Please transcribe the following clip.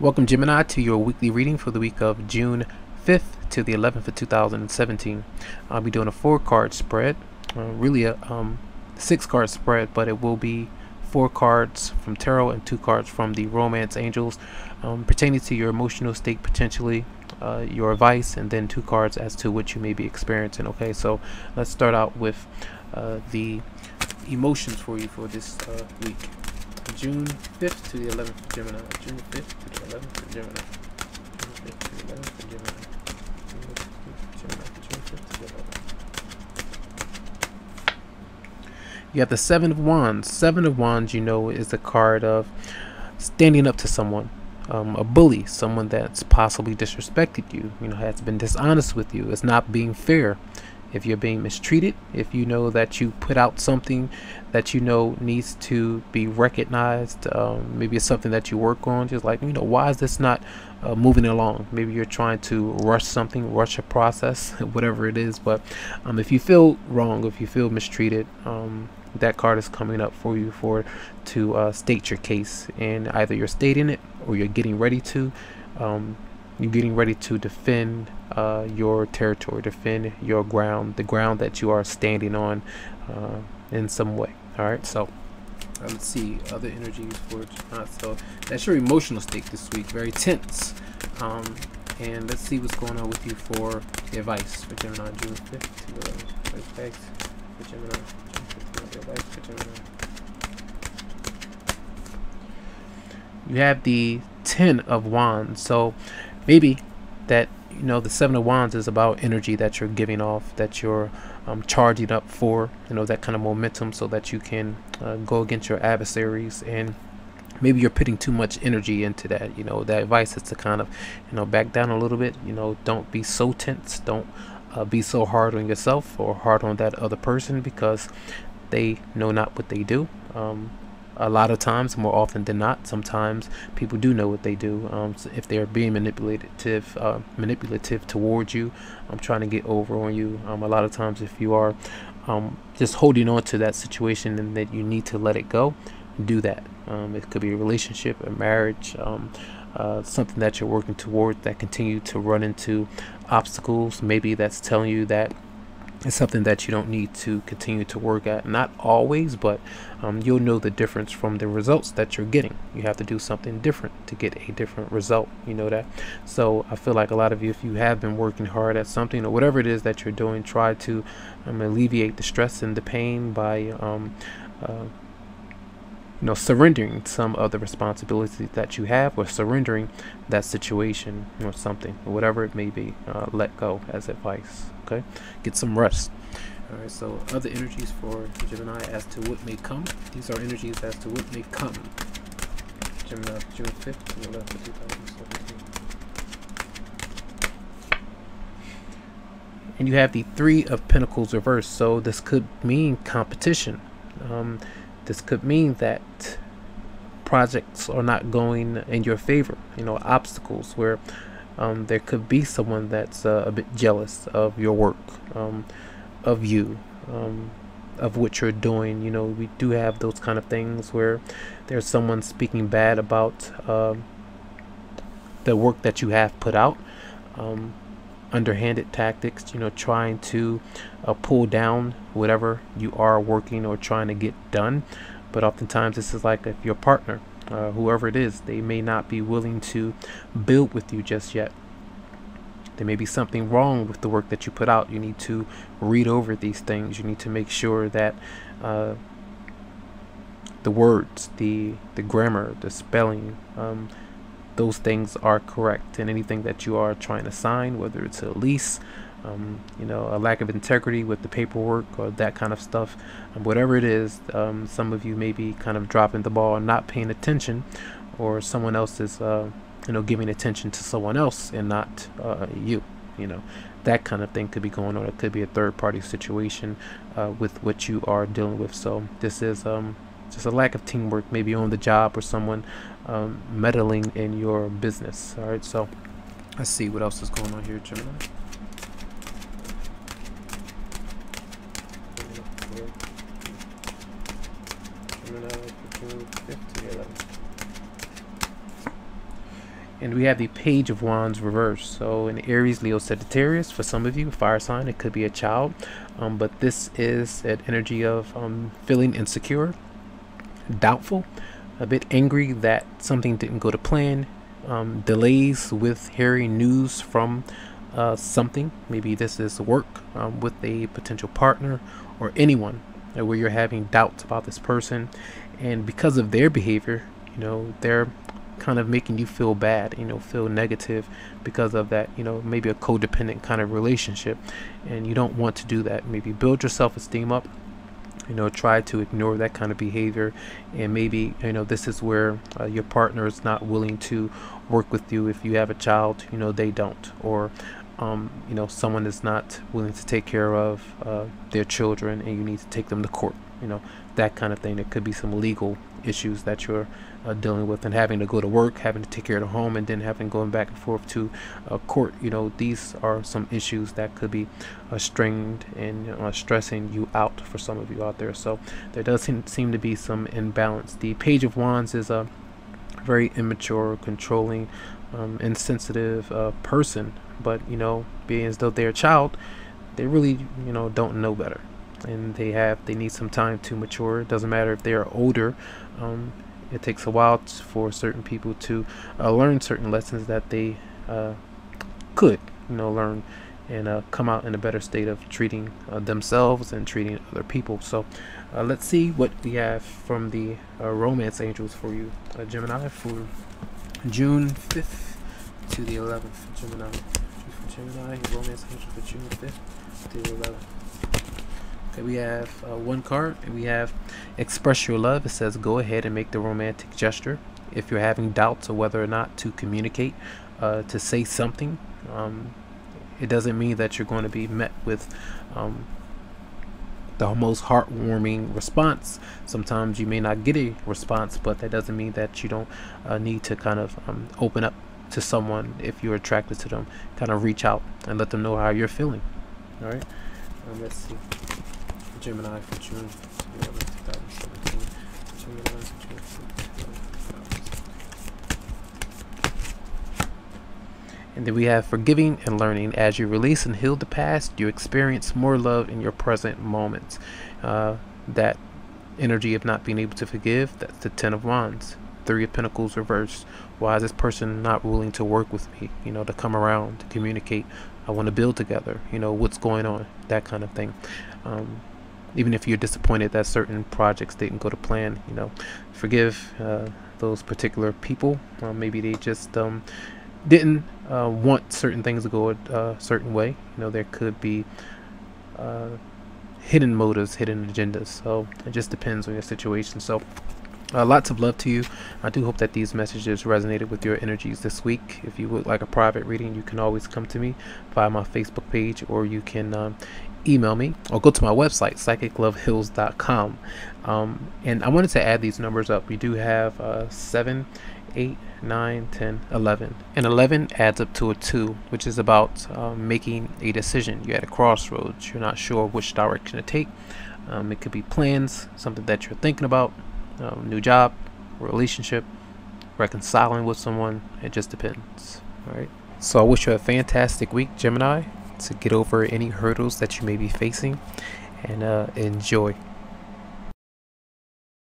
Welcome, Gemini, to your weekly reading for the week of June 5th to the 11th of 2017. I'll be doing a 4-card spread, really a 6-card spread, but it will be 4 cards from tarot and 2 cards from the romance angels, pertaining to your emotional state, potentially your advice, and then 2 cards as to what you may be experiencing. Okay, so let's start out with the emotions for you for this week. June 5th to the 11th for Gemini. June 5th to the 11th for Gemini. June 5th to the 11th for Gemini. June 5th to the 11th. You have the 7 of Wands. 7 of Wands, you know, is the card of standing up to someone. A bully, someone that's possibly disrespected you, has been dishonest with you. It's not being fair. If you're being mistreated, if you know that you put out something that you know needs to be recognized, maybe it's something that you work on, just like, why is this not moving along? Maybe you're trying to rush something, rush a process, whatever it is. But if you feel wrong, if you feel mistreated, that card is coming up for you to state your case, and either you're stating it or you're getting ready to. You're getting ready to defend your territory, defend your ground, the ground that you are standing on in some way. All right, so let's see other energies for Gemini. So that's your emotional state this week, very tense. And let's see what's going on with you for the advice for Gemini, June 5th to 11th. Advice for Gemini, June 5th to 11th. Advice for Gemini. You have the 10 of Wands, so maybe that the 7 of Wands is about energy that you're giving off, that you're charging up for, that kind of momentum, so that you can go against your adversaries. And maybe you're putting too much energy into that. That advice is to kind of back down a little bit. Don't be so tense. Don't be so hard on yourself or hard on that other person, because they know not what they do. A lot of times, more often than not, sometimes people do know what they do. So if they're being manipulative towards you, trying to get over on you. A lot of times, if you are just holding on to that situation and that you need to let it go, do that. It could be a relationship, a marriage, something that you're working toward that continue to run into obstacles. Maybe that's telling you that it's something that you don't need to continue to work at. Not always, but you'll know the difference from the results that you're getting. You have to do something different to get a different result. You know that. So I feel like a lot of you, if you have been working hard at something or whatever it is that you're doing, try to alleviate the stress and the pain by surrendering some of the responsibilities that you have, or surrendering that situation or something, or whatever it may be. Let go as advice. Okay, get some rest. All right, so other energies for Gemini as to what may come. These are energies as to what may come. Gemini, June 5th to 11th, 2017. And you have the 3 of Pentacles reversed. So this could mean competition. This could mean that projects are not going in your favor. Obstacles where there could be someone that's a bit jealous of your work, of you, of what you're doing. We do have those kind of things where there's someone speaking bad about the work that you have put out. Underhanded tactics, trying to pull down whatever you are working or trying to get done. But oftentimes this is like if your partner, whoever it is, they may not be willing to build with you just yet. There may be something wrong with the work that you put out. You need to read over these things. You need to make sure that the words, the grammar, the spelling, those things are correct. And anything that you are trying to sign, whether it's a lease, a lack of integrity with the paperwork or that kind of stuff, whatever it is, some of you may be kind of dropping the ball and not paying attention, or someone else is giving attention to someone else and not you. That kind of thing could be going on. It could be a third-party situation with what you are dealing with. So this is just a lack of teamwork, maybe on the job, or someone meddling in your business. All right, so let's see what else is going on here, Gemini. And we have the Page of Wands reversed. So in Aries, Leo, Sagittarius, for some of you, fire sign, it could be a child. But this is an energy of feeling insecure, doubtful, a bit angry that something didn't go to plan, delays with hearing news from something. Maybe this is work with a potential partner or anyone where you're having doubts about this person. And because of their behavior, they're kind of making you feel bad, feel negative because of that, maybe a codependent kind of relationship, and you don't want to do that. Maybe build your self-esteem up, try to ignore that kind of behavior. And maybe this is where your partner is not willing to work with you. If you have a child, they don't, or someone is not willing to take care of their children, and you need to take them to court, that kind of thing. There could be some legal issues that you're dealing with, and having to go to work, having to take care of the home, and then having going back and forth to court. These are some issues that could be strained and stressing you out for some of you out there. So there does seem to be some imbalance. The Page of Wands is a very immature, controlling, insensitive person, but being as though they're a child, they really don't know better, and they need some time to mature. It doesn't matter if they're older. It takes a while for certain people to learn certain lessons that they could learn, and come out in a better state of treating themselves and treating other people. So let's see what we have from the romance angels for you, Gemini, for June 5th to the 11th. Gemini, romance angel for June 5th to the 11th. Okay, we have one card, and we have Express Your Love. It says go ahead and make the romantic gesture. If you're having doubts of whether or not to communicate, to say something, it doesn't mean that you're going to be met with the most heartwarming response. Sometimes you may not get a response, but that doesn't mean that you don't need to kind of open up to someone. If you're attracted to them, kind of reach out and let them know how you're feeling. All right, let's see. Gemini for June 2017. Gemini for June 2017. And then we have forgiving and learning. As you release and heal the past, you experience more love in your present moments. That energy of not being able to forgive, that's the Ten of Wands. Three of Pentacles reversed. Why is this person not willing to work with me, to come around, to communicate? I want to build together, what's going on, that kind of thing. Even if you're disappointed that certain projects didn't go to plan, forgive those particular people. Maybe they just didn't want certain things to go a certain way. There could be hidden motives, hidden agendas. So it just depends on your situation. So lots of love to you. I do hope that these messages resonated with your energies this week. If you would like a private reading, you can always come to me via my Facebook page, or you can email me or go to my website, psychicloveheals.com. And I wanted to add these numbers up. We do have 7, 8, 9, 10, 11, and 11 adds up to a 2, which is about making a decision. You're at a crossroads, you're not sure which direction to take. It could be plans, something that you're thinking about, new job, relationship, reconciling with someone. It just depends. All right, so I wish you a fantastic week, Gemini, to get over any hurdles that you may be facing, and enjoy.